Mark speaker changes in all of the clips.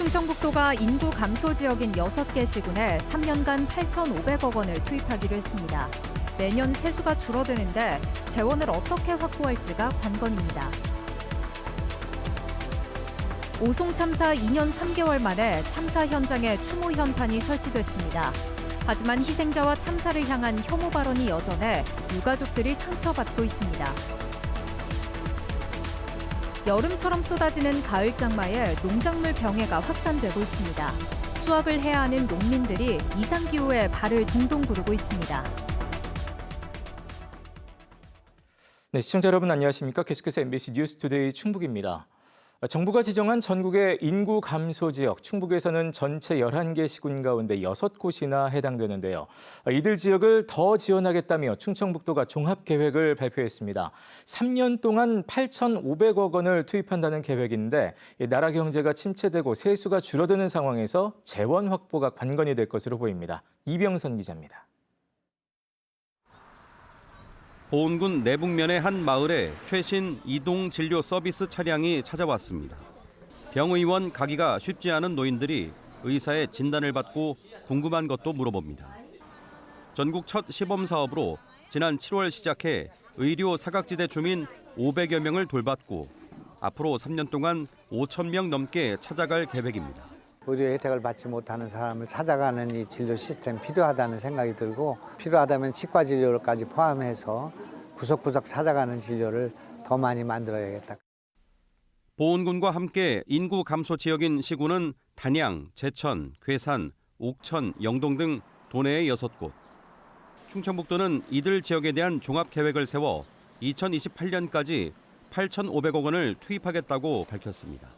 Speaker 1: 충청북도가 인구 감소 지역인 6개 시군에 3년간 8,500억 원을 투입하기로 했습니다. 매년 세수가 줄어드는데 재원을 어떻게 확보할지가 관건입니다. 오송 참사 2년 3개월 만에 참사 현장에 추모 현판이 설치됐습니다. 하지만 희생자와 참사를 향한 혐오 발언이 여전해 유가족들이 상처받고 있습니다. 여름처럼 쏟아지는 가을 장마에 농작물 병해가 확산되고 있습니다. 수확을 해야 하는 농민들이 이상기후에 발을 동동 구르고 있습니다.
Speaker 2: 네, 시청자 여러분 안녕하십니까? 계속해서 MBC 뉴스투데이 충북입니다. 정부가 지정한 전국의 인구 감소 지역, 충북에서는 전체 11개 시군 가운데 6곳이나 해당되는데요. 이들 지역을 더 지원하겠다며 충청북도가 종합계획을 발표했습니다. 3년 동안 8,500억 원을 투입한다는 계획인데 나라 경제가 침체되고 세수가 줄어드는 상황에서 재원 확보가 관건이 될 것으로 보입니다. 이병선 기자입니다.
Speaker 3: 보은군 내북면의 한 마을에 최신 이동 진료 서비스 차량이 찾아왔습니다. 병의원 가기가 쉽지 않은 노인들이 의사의 진단을 받고 궁금한 것도 물어봅니다. 전국 첫 시범 사업으로 지난 7월 시작해 의료 사각지대 주민 500여 명을 돌봤고 앞으로 3년 동안 5,000명 넘게 찾아갈 계획입니다.
Speaker 4: 의료 혜택을 받지 못하는 사람을 찾아가는 이 진료 시스템이 필요하다는 생각이 들고 필요하다면 치과 진료까지 포함해서 구석구석 찾아가는 진료를 더 많이 만들어야겠다.
Speaker 3: 보은군과 함께 인구 감소 지역인 시군은 단양, 제천, 괴산, 옥천, 영동 등 도내의 6곳. 충청북도는 이들 지역에 대한 종합계획을 세워 2028년까지 8,500억 원을 투입하겠다고 밝혔습니다.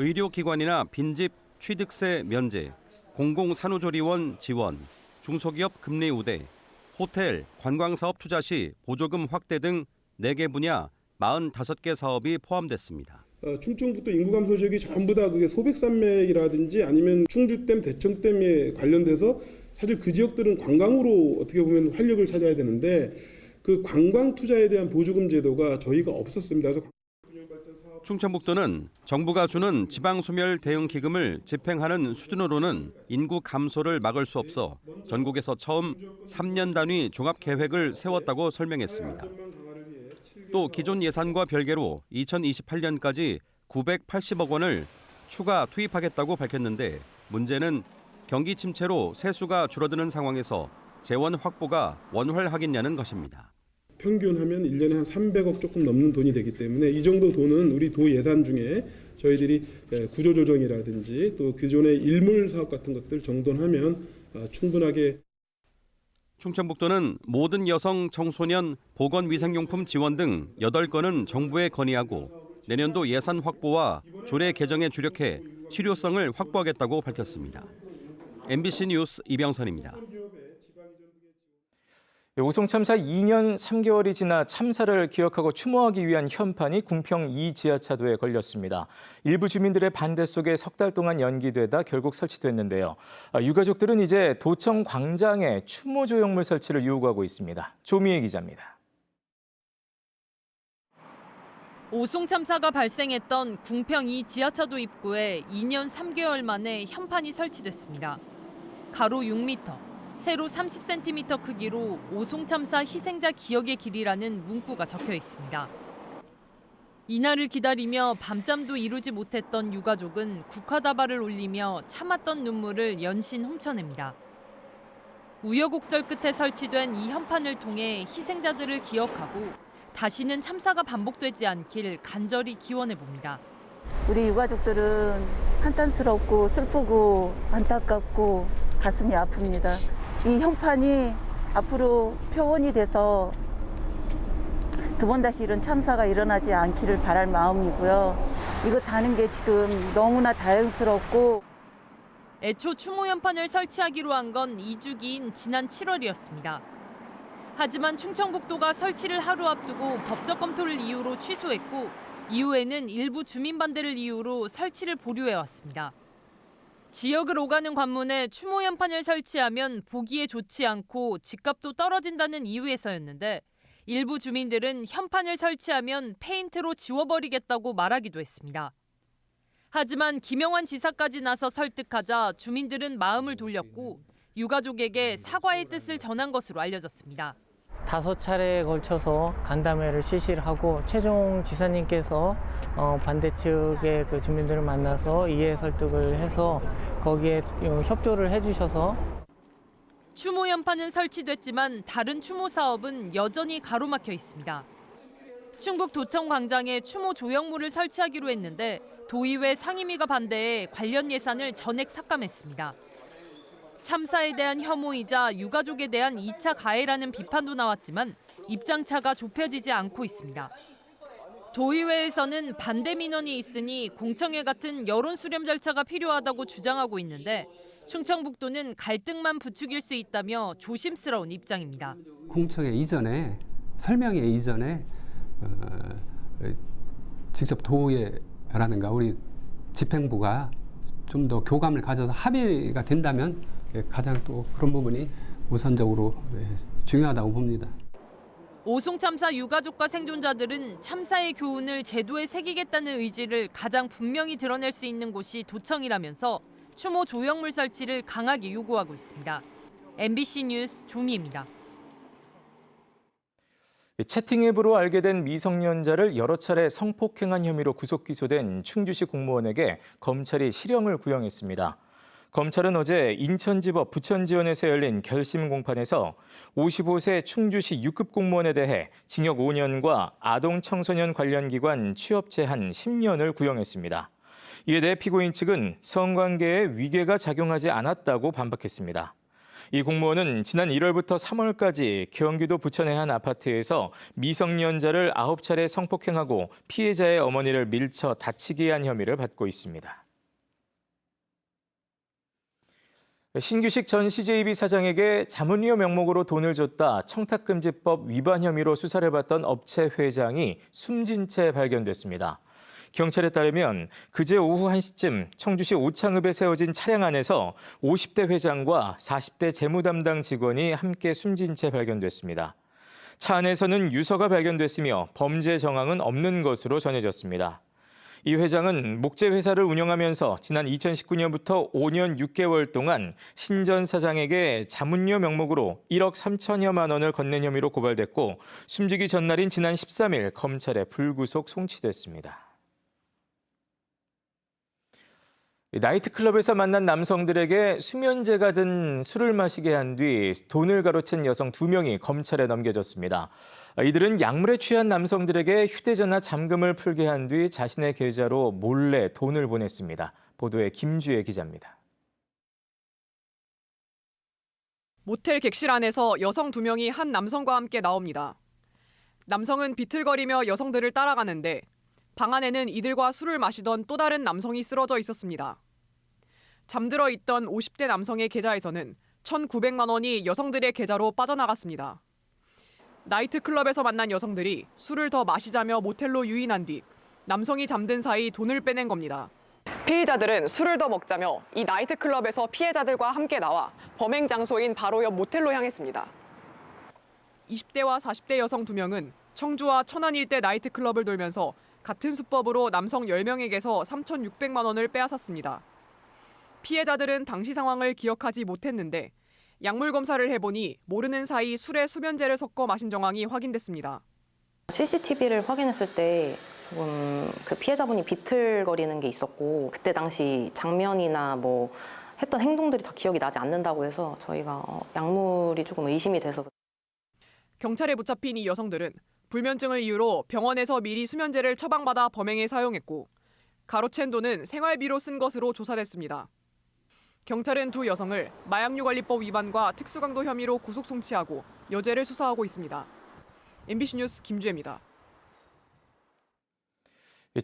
Speaker 3: 의료기관이나 빈집, 취득세 면제, 공공산후조리원 지원, 중소기업 금리 우대, 호텔, 관광사업 투자 시 보조금 확대 등 4개 분야 45개 사업이 포함됐습니다.
Speaker 5: 충청북도 인구 감소 지역이 전부 다 그게 소백산맥이라든지 아니면 충주댐, 대청댐에 관련돼서 사실 그 지역들은 관광으로 어떻게 보면 활력을 찾아야 되는데 그 관광 투자에 대한 보조금 제도가 저희가 없었습니다. 그래서
Speaker 3: 충청북도는 정부가 주는 지방소멸 대응 기금을 집행하는 수준으로는 인구 감소를 막을 수 없어 전국에서 처음 3년 단위 종합 계획을 세웠다고 설명했습니다. 또 기존 예산과 별개로 2028년까지 980억 원을 추가 투입하겠다고 밝혔는데 문제는 경기 침체로 세수가 줄어드는 상황에서 재원 확보가 원활하겠냐는 것입니다.
Speaker 5: 평균하면 1년에 한 300억 조금 넘는 돈이 되기 때문에 이 정도 돈은 우리 도 예산 중에 저희들이 구조조정이라든지 또 기존의 일몰 사업 같은 것들 정돈하면 충분하게.
Speaker 3: 충청북도는 모든 여성, 청소년, 보건위생용품 지원 등 8건은 정부에 건의하고 내년도 예산 확보와 조례 개정에 주력해 실효성을 확보하겠다고 밝혔습니다. MBC 뉴스 이병선입니다.
Speaker 2: 오송 참사 2년 3개월이 지나 참사를 기억하고 추모하기 위한 현판이 궁평 2지하차도에 걸렸습니다. 일부 주민들의 반대 속에 석 달 동안 연기되다 결국 설치됐는데요. 유가족들은 이제 도청 광장에 추모 조형물 설치를 요구하고 있습니다. 조미애 기자입니다.
Speaker 6: 오송 참사가 발생했던 궁평 2지하차도 입구에 2년 3개월 만에 현판이 설치됐습니다. 가로 6m. 세로 30cm 크기로 오송 참사 희생자 기억의 길이라는 문구가 적혀 있습니다. 이날을 기다리며 밤잠도 이루지 못했던 유가족은 국화다발을 올리며 참았던 눈물을 연신 훔쳐냅니다. 우여곡절 끝에 설치된 이 현판을 통해 희생자들을 기억하고 다시는 참사가 반복되지 않길 간절히 기원해 봅니다.
Speaker 7: 우리 유가족들은 한탄스럽고 슬프고 안타깝고 가슴이 아픕니다. 이 현판이 앞으로 표본이 돼서 두 번 다시 이런 참사가 일어나지 않기를 바랄 마음이고요. 이거 다는 게 지금 너무나 다행스럽고.
Speaker 6: 애초 추모 현판을 설치하기로 한 건 2주기인 지난 7월이었습니다. 하지만 충청북도가 설치를 하루 앞두고 법적 검토를 이유로 취소했고 이후에는 일부 주민 반대를 이유로 설치를 보류해왔습니다. 지역을 오가는 관문에 추모 현판을 설치하면 보기에 좋지 않고 집값도 떨어진다는 이유에서였는데 일부 주민들은 현판을 설치하면 페인트로 지워버리겠다고 말하기도 했습니다. 하지만 김영환 지사까지 나서 설득하자 주민들은 마음을 돌렸고 유가족에게 사과의 뜻을 전한 것으로 알려졌습니다.
Speaker 8: 5차례에 걸쳐서 간담회를 실시를 하고 최종 지사님께서 반대 측의 그 주민들을 만나서 이해 설득을 해서 거기에 협조를 해주셔서
Speaker 6: 추모 연판은 설치됐지만 다른 추모 사업은 여전히 가로막혀 있습니다. 충북도청 광장에 추모 조형물을 설치하기로 했는데 도의회 상임위가 반대해 관련 예산을 전액 삭감했습니다. 참사에 대한 혐오이자 유가족에 대한 2차 가해라는 비판도 나왔지만 입장차가 좁혀지지 않고 있습니다. 도의회에서는 반대 민원이 있으니 공청회 같은 여론 수렴 절차가 필요하다고 주장하고 있는데 충청북도는 갈등만 부추길 수 있다며 조심스러운 입장입니다.
Speaker 9: 공청회 이전에 설명회 이전에 직접 도의회라든가 우리 집행부가 좀 더 교감을 가져서 합의가 된다면 가장 또 그런 부분이 우선적으로 중요하다고 봅니다.
Speaker 6: 오송 참사 유가족과 생존자들은 참사의 교훈을 제도에 새기겠다는 의지를 가장 분명히 드러낼 수 있는 곳이 도청이라면서 추모 조형물 설치를 강하게 요구하고 있습니다. MBC 뉴스 조미입니다.
Speaker 2: 채팅 앱으로 알게 된 미성년자를 여러 차례 성폭행한 혐의로 구속 기소된 충주시 공무원에게 검찰이 실형을 구형했습니다. 검찰은 어제 인천지법 부천지원에서 열린 결심 공판에서 55세 충주시 6급 공무원에 대해 징역 5년과 아동 청소년 관련 기관 취업 제한 10년을 구형했습니다. 이에 대해 피고인 측은 성관계에 위계가 작용하지 않았다고 반박했습니다. 이 공무원은 지난 1월부터 3월까지 경기도 부천의 한 아파트에서 미성년자를 9차례 성폭행하고 피해자의 어머니를 밀쳐 다치게 한 혐의를 받고 있습니다. 신규식 전 CJB 사장에게 자문료 명목으로 돈을 줬다 청탁금지법 위반 혐의로 수사를 받던 업체 회장이 숨진 채 발견됐습니다. 경찰에 따르면 그제 오후 1시쯤 청주시 오창읍에 세워진 차량 안에서 50대 회장과 40대 재무 담당 직원이 함께 숨진 채 발견됐습니다. 차 안에서는 유서가 발견됐으며 범죄 정황은 없는 것으로 전해졌습니다. 이 회장은 목재 회사를 운영하면서 지난 2019년부터 5년 6개월 동안 신 전 사장에게 자문료 명목으로 1억 3천여만 원을 건넨 혐의로 고발됐고 숨지기 전날인 지난 13일 검찰에 불구속 송치됐습니다. 나이트클럽에서 만난 남성들에게 수면제가 든 술을 마시게 한 뒤 돈을 가로챈 여성 2명이 검찰에 넘겨졌습니다. 이들은 약물에 취한 남성들에게 휴대전화 잠금을 풀게 한 뒤 자신의 계좌로 몰래 돈을 보냈습니다. 보도에 김주혜 기자입니다.
Speaker 10: 모텔 객실 안에서 여성 2명이 한 남성과 함께 나옵니다. 남성은 비틀거리며 여성들을 따라가는데 방 안에는 이들과 술을 마시던 또 다른 남성이 쓰러져 있었습니다. 잠들어 있던 50대 남성의 계좌에서는 1,900만 원이 여성들의 계좌로 빠져나갔습니다. 나이트클럽에서 만난 여성들이 술을 더 마시자며 모텔로 유인한 뒤 남성이 잠든 사이 돈을 빼낸 겁니다. 피의자들은 술을 더 먹자며 이 나이트클럽에서 피해자들과 함께 나와 범행 장소인 바로 옆 모텔로 향했습니다. 20대와 40대 여성 2명은 청주와 천안 일대 나이트클럽을 돌면서 같은 수법으로 남성 10명에게서 3,600만 원을 빼앗았습니다. 피해자들은 당시 상황을 기억하지 못했는데 약물 검사를 해보니 모르는 사이 술에 수면제를 섞어 마신 정황이 확인됐습니다.
Speaker 11: CCTV를 확인했을 때 그 피해자분이 비틀거리는 게 있었고 그때 당시 장면이나 뭐 했던 행동들이 다 기억이 나지 않는다고 해서 저희가 약물이 조금 의심이 돼서.
Speaker 10: 경찰에 붙잡힌 이 여성들은 불면증을 이유로 병원에서 미리 수면제를 처방받아 범행에 사용했고 가로챈 돈은 생활비로 쓴 것으로 조사됐습니다. 경찰은 2 여성을 마약류관리법 위반과 특수강도 혐의로 구속 송치하고 여죄를 수사하고 있습니다. MBC 뉴스 김주혜입니다.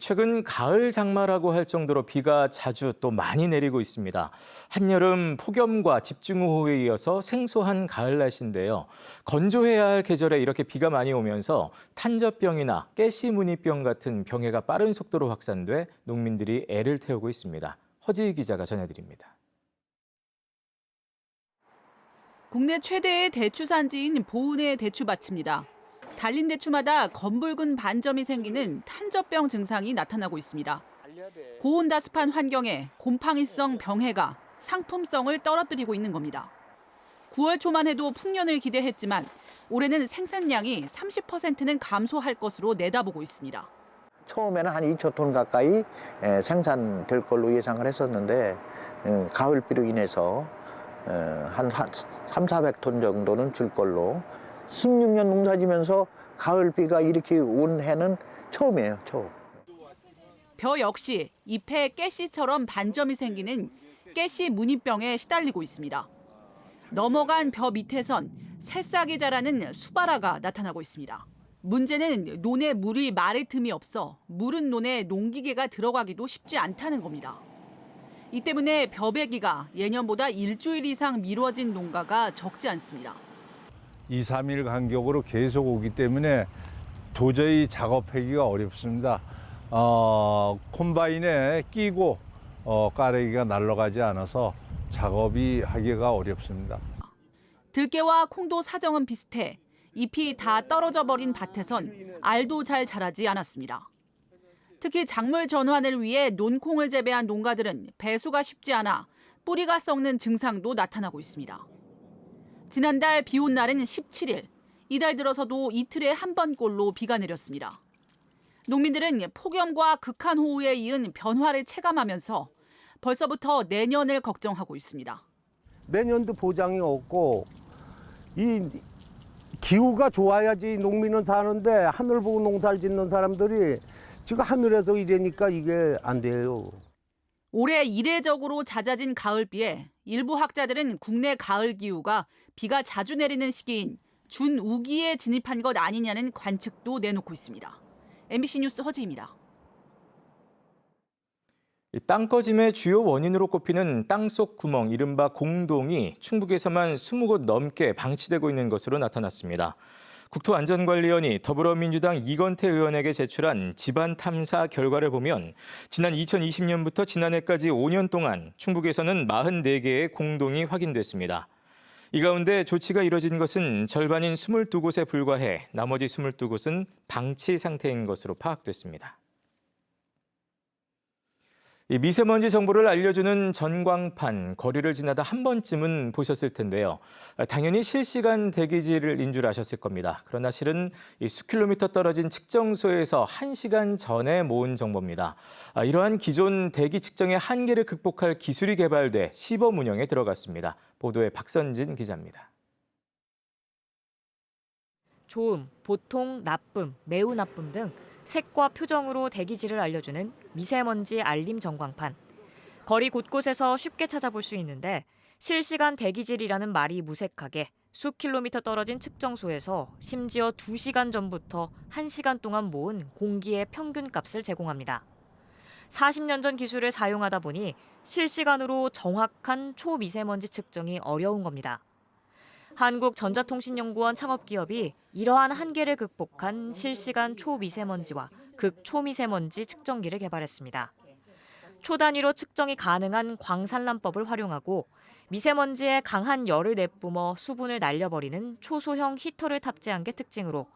Speaker 2: 최근 가을 장마라고 할 정도로 비가 자주 또 많이 내리고 있습니다. 한여름 폭염과 집중호우에 이어서 생소한 가을 날씨인데요. 건조해야 할 계절에 이렇게 비가 많이 오면서 탄저병이나 가시무늬병 같은 병해가 빠른 속도로 확산돼 농민들이 애를 태우고 있습니다. 허지희 기자가 전해드립니다.
Speaker 12: 국내 최대의 대추 산지인 보은의 대추밭입니다. 달린 대추마다 검붉은 반점이 생기는 탄저병 증상이 나타나고 있습니다. 고온다습한 환경에 곰팡이성 병해가 상품성을 떨어뜨리고 있는 겁니다. 9월 초만 해도 풍년을 기대했지만 올해는 생산량이 30%는 감소할 것으로 내다보고 있습니다.
Speaker 13: 처음에는 한 2천 톤 가까이 생산될 걸로 예상을 했었는데 가을비로 인해서 한 300~400톤 정도는 줄 걸로. 16년 농사지면서 가을비가 이렇게 온 해는 처음이에요, 처음.
Speaker 12: 벼 역시 잎에 가시처럼 반점이 생기는 가시 무늬병에 시달리고 있습니다. 넘어간 벼 밑에선 새싹이 자라는 수바라가 나타나고 있습니다. 문제는 논에 물이 마를 틈이 없어 무른 논에 농기계가 들어가기도 쉽지 않다는 겁니다. 이 때문에 벼베기가 예년보다 일주일 이상 미뤄진 농가가 적지 않습니다.
Speaker 14: 2, 3일 간격으로 계속 오기 때문에 도저히 작업하기가 어렵습니다. 콤바인에 끼고 까레기가 날아가지 않아서 작업이 하기가 어렵습니다.
Speaker 12: 들깨와 콩도 사정은 비슷해 잎이 다 떨어져 버린 밭에선 알도 잘 자라지 않았습니다. 특히 작물 전환을 위해 논콩을 재배한 농가들은 배수가 쉽지 않아 뿌리가 썩는 증상도 나타나고 있습니다. 지난달 비 온 날은 17일, 이달 들어서도 이틀에 한 번꼴로 비가 내렸습니다. 농민들은 폭염과 극한호우에 이은 변화를 체감하면서 벌써부터 내년을 걱정하고 있습니다.
Speaker 15: 내년도 보장이 없고 이 기후가 좋아야지 농민은 사는데 하늘 보고 농사를 짓는 사람들이 지금 하늘에서 이래니까 이게 안 돼요.
Speaker 12: 올해 이례적으로 잦아진 가을비에 일부 학자들은 국내 가을 기후가 비가 자주 내리는 시기인 준우기에 진입한 것 아니냐는 관측도 내놓고 있습니다. MBC 뉴스 허지입니다.
Speaker 2: 땅꺼짐의 주요 원인으로 꼽히는 땅속 구멍, 이른바 공동이 충북에서만 20곳 넘게 방치되고 있는 것으로 나타났습니다. 국토안전관리원이 더불어민주당 이건태 의원에게 제출한 집안 탐사 결과를 보면 지난 2020년부터 지난해까지 5년 동안 충북에서는 44개의 공동이 확인됐습니다. 이 가운데 조치가 이뤄진 것은 절반인 22곳에 불과해 나머지 22곳은 방치 상태인 것으로 파악됐습니다. 이 미세먼지 정보를 알려주는 전광판, 거리를 지나다 한 번쯤은 보셨을 텐데요. 당연히 실시간 대기질인 줄 아셨을 겁니다. 그러나 실은 이 수킬로미터 떨어진 측정소에서 1시간 전에 모은 정보입니다. 이러한 기존 대기 측정의 한계를 극복할 기술이 개발돼 시범 운영에 들어갔습니다. 보도에 박선진 기자입니다.
Speaker 16: 좋음, 보통, 나쁨, 매우 나쁨 등 색과 표정으로 대기질을 알려주는 미세먼지 알림 전광판. 거리 곳곳에서 쉽게 찾아볼 수 있는데 실시간 대기질이라는 말이 무색하게 수킬로미터 떨어진 측정소에서 심지어 2시간 전부터 1시간 동안 모은 공기의 평균 값을 제공합니다. 40년 전 기술을 사용하다 보니 실시간으로 정확한 초미세먼지 측정이 어려운 겁니다. 한국전자통신연구원 창업기업이 이러한 한계를 극복한 실시간 초미세먼지와 극초미세먼지 측정기를 개발했습니다. 초단위로 측정이 가능한 광산란법을 활용하고 미세먼지에 강한 열을 내뿜어 수분을 날려버리는 초소형 히터를 탑재한 게 특징으로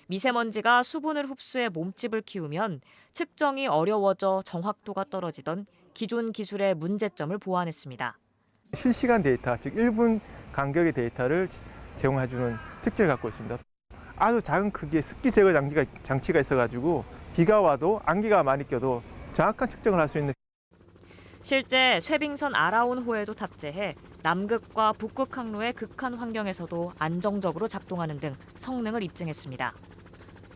Speaker 16: 미세먼지가 수분을 흡수해 몸집을 키우면 측정이 어려워져 정확도가 떨어지던 기존 기술의 문제점을 보완했습니다.
Speaker 17: 실시간 데이터, 즉 1분 간격의 데이터를 제공해주는 특징을 갖고 있습니다. 아주 작은 크기의 습기 제거 장치가 있어가지고 비가 와도 안개가 많이 껴도 정확한 측정을 할 수 있는.
Speaker 16: 실제 쇠빙선 아라온호에도 탑재해 남극과 북극 항로의 극한 환경에서도 안정적으로 작동하는 등 성능을 입증했습니다.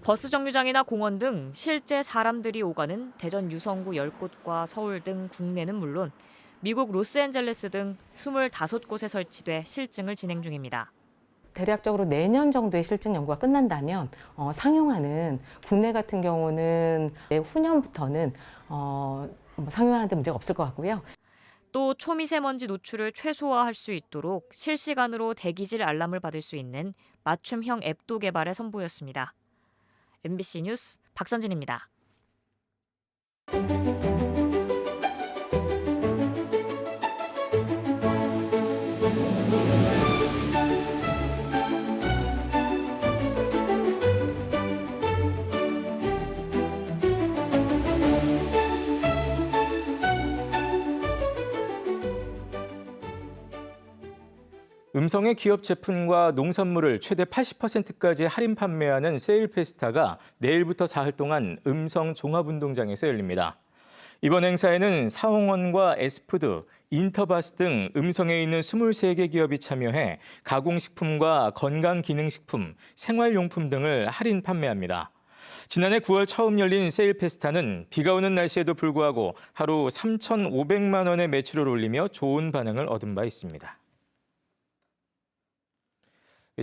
Speaker 16: 버스 정류장이나 공원 등 실제 사람들이 오가는 대전 유성구 10곳과 서울 등 국내는 물론 미국 로스앤젤레스 등 25곳에 설치돼 실증을 진행 중입니다.
Speaker 18: 대략적으로 내년 정도의 실증 연구가 끝난다면 상용화는 국내 같은 경우는 내후년부터는 상용화하는 데 문제가 없을 것 같고요.
Speaker 16: 또 초미세먼지 노출을 최소화할 수 있도록 실시간으로 대기질 알람을 받을 수 있는 맞춤형 앱도 개발에 선보였습니다. MBC 뉴스 박선진입니다.
Speaker 2: 음성의 기업 제품과 농산물을 최대 80%까지 할인 판매하는 세일 페스타가 내일부터 사흘 동안 음성 종합운동장에서 열립니다. 이번 행사에는 사홍원과 에스푸드, 인터바스 등 음성에 있는 23개 기업이 참여해 가공식품과 건강기능식품, 생활용품 등을 할인 판매합니다. 지난해 9월 처음 열린 세일 페스타는 비가 오는 날씨에도 불구하고 하루 3,500만 원의 매출을 올리며 좋은 반응을 얻은 바 있습니다.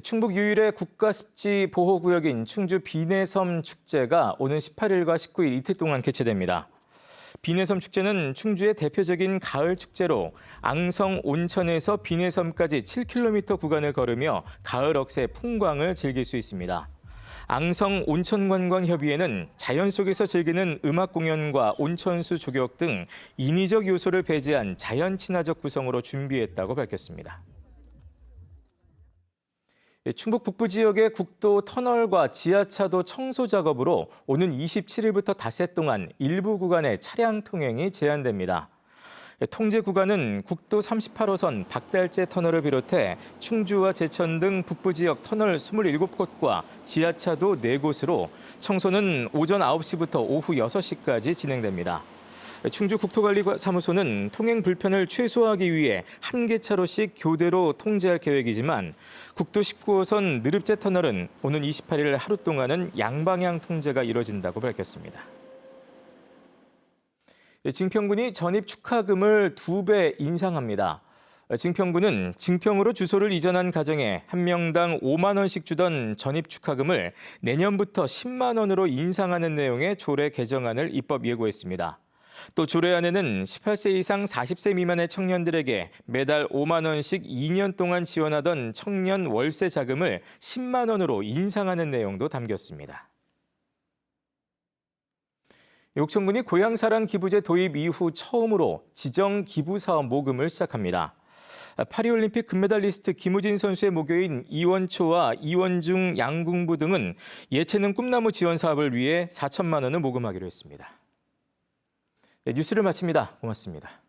Speaker 2: 충북 유일의 국가습지 보호구역인 충주 비내섬 축제가 오는 18일과 19일 이틀 동안 개최됩니다. 비내섬 축제는 충주의 대표적인 가을 축제로 앙성 온천에서 비내섬까지 7km 구간을 걸으며 가을 억새 풍광을 즐길 수 있습니다. 앙성 온천관광협의회는 자연 속에서 즐기는 음악 공연과 온천수 조격 등 인위적 요소를 배제한 자연 친화적 구성으로 준비했다고 밝혔습니다. 충북 북부 지역의 국도 터널과 지하차도 청소 작업으로 오는 27일부터 닷새 동안 일부 구간의 차량 통행이 제한됩니다. 통제 구간은 국도 38호선 박달재 터널을 비롯해 충주와 제천 등 북부 지역 터널 27곳과 지하차도 4곳으로 청소는 오전 9시부터 오후 6시까지 진행됩니다. 충주국토관리사무소는 통행 불편을 최소화하기 위해 한 개 차로씩 교대로 통제할 계획이지만 국도 19호선 느릅재 터널은 오는 28일 하루 동안은 양방향 통제가 이뤄진다고 밝혔습니다. 증평군이 전입 축하금을 2배 인상합니다. 증평군은 증평으로 주소를 이전한 가정에 한 명당 5만 원씩 주던 전입 축하금을 내년부터 10만 원으로 인상하는 내용의 조례 개정안을 입법 예고했습니다. 또 조례안에는 18세 이상 40세 미만의 청년들에게 매달 5만 원씩 2년 동안 지원하던 청년 월세 자금을 10만 원으로 인상하는 내용도 담겼습니다. 옥천군이 고향사랑 기부제 도입 이후 처음으로 지정 기부사업 모금을 시작합니다. 파리올림픽 금메달리스트 김우진 선수의 모교인 이원초와 이원중 양궁부 등은 예체능 꿈나무 지원 사업을 위해 4천만 원을 모금하기로 했습니다. 네, 뉴스를 마칩니다. 고맙습니다.